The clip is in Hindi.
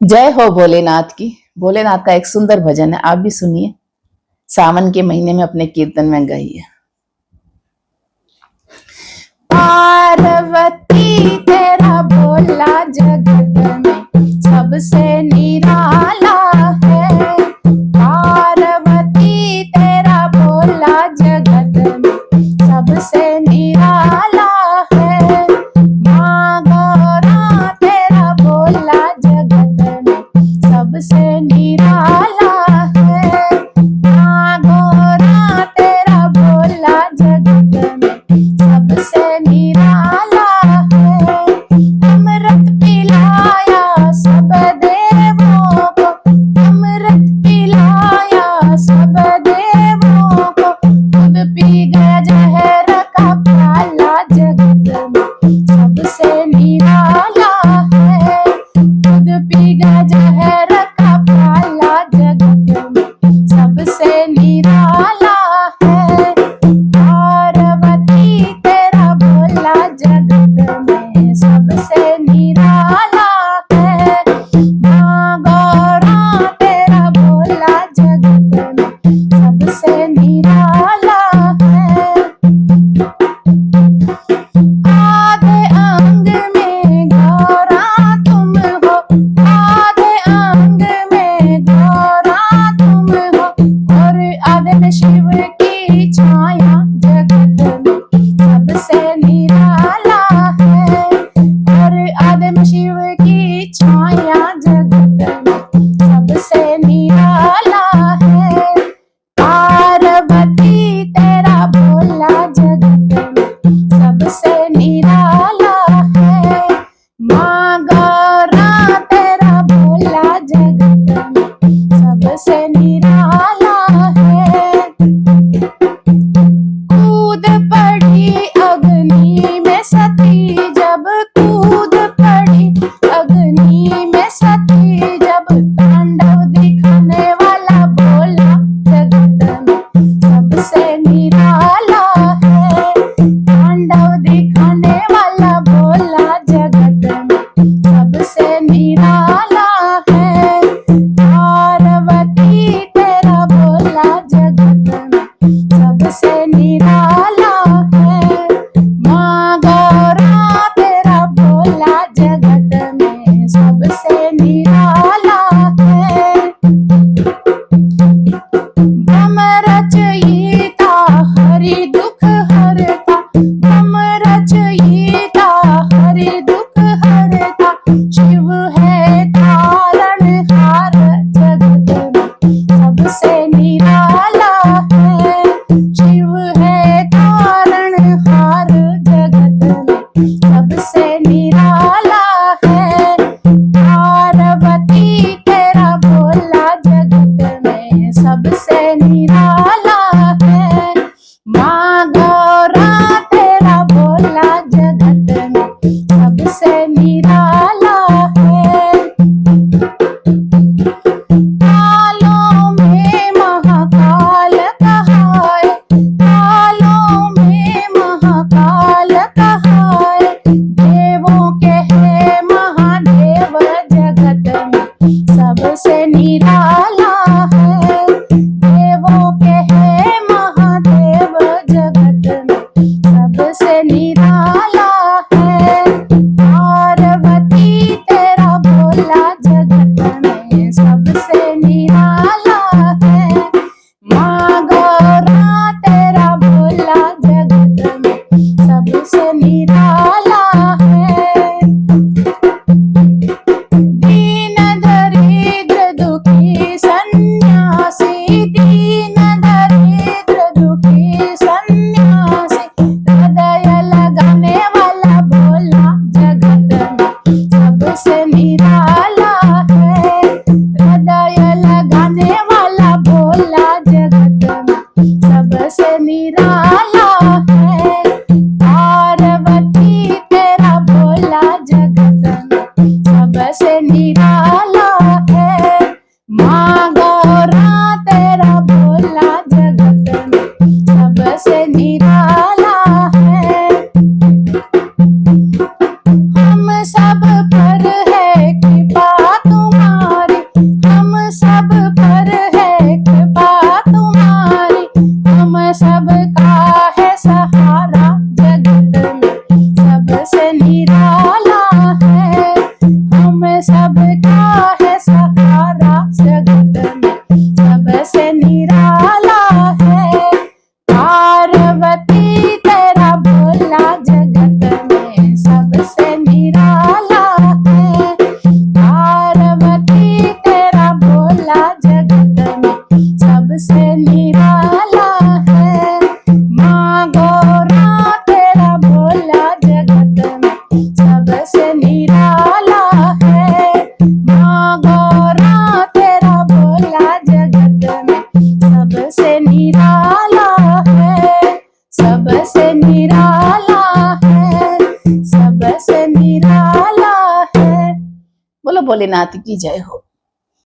जय हो भोलेनाथ की। भोलेनाथ का एक सुंदर भजन है, आप भी सुनिए। सावन के महीने में अपने कीर्तन में गाइए। पार्वती तेरा भोला जगत में सबसे निराला है। पार्वती तेरा भोला जगत में सबसे निराला है। माँ गौरा तेरा भोला जगत में सबसे निराला है। माँ गौरा तेरा भोला जगत में सबसे निराला है। अमृत पिलाया सब देवों को, अमृत पिलाया सब देवों को, खुद पी गया जहर का प्याला जगत में सबसे निराला है। खुद पी गया जहर का प्याला जगत में सबसे निराला है। पार्वती तेरा भोला जगत में सबसे निराला है। माँ गौरा तेरा भोला जगत में सबसे निराला है। आधे अंग में गौरा तुम हो, आधे अंग में गौरा तुम हो, और आधे में शिव की छाया जगत में सबसे निराला है। और आधे में शिव की छाया जगत में सबसे निराला है। पार्वती तेरा भोला जगत में सबसे निराला है। माँ गौरा तेरा भोला जगत में सबसे निराला है। कूद पड़ी अग्नि में सती जब, कूद पड़ी अग्नि में सती जब, तांडव दिखाने वाला भोला जगत में सबसे निराला है। तांडव दिखाने वाला भोला जगत में सबसे निराला है। पार्वती तेरा भोला जगत में सबसे निराला है। माँ गौरा तेरा भोला जगत में सबसे निराला है। ब्रह्म रचयिता हरि दुख हरता, ब्रह्म रचयिता हरि दुख हरता, शिव है तारणहार जगत में सबसे निराला है। शिव है तारणहार जगत में सबसे निराला है। पार्वती तेरा भोला जगत में सबसे निराला है। माँ गौरा तेरा भोला जगत में सबसे निराला है। कालों में महाकाल कहाए, कालों में महाकाल कहाए, देवों के है महादेव जगत में सबसे निराला है। देवों के है महादेव जगत में सबसे निराला है। पार्वती तेरा भोला जगत में सबसे निराला है। माँ गौरा तेरा भोला जगत में सबसे निराला है। दीन दरिद्र दुखी सन्यासी, दीन दरिद्र दुखी सन्यासी, हृदय लगाने वाला भोला जगत में सबसे निराला है। हृदय लगाने वाला भोला जगत में सबसे निराला है। पार्वती तेरा भोला जगत में सबसे निराला है। माँ गौरा तेरा भोला जगत में सबसे निराला है। हम सब पर है कृपा तुम्हारी, भोलेनाथ की जय हो।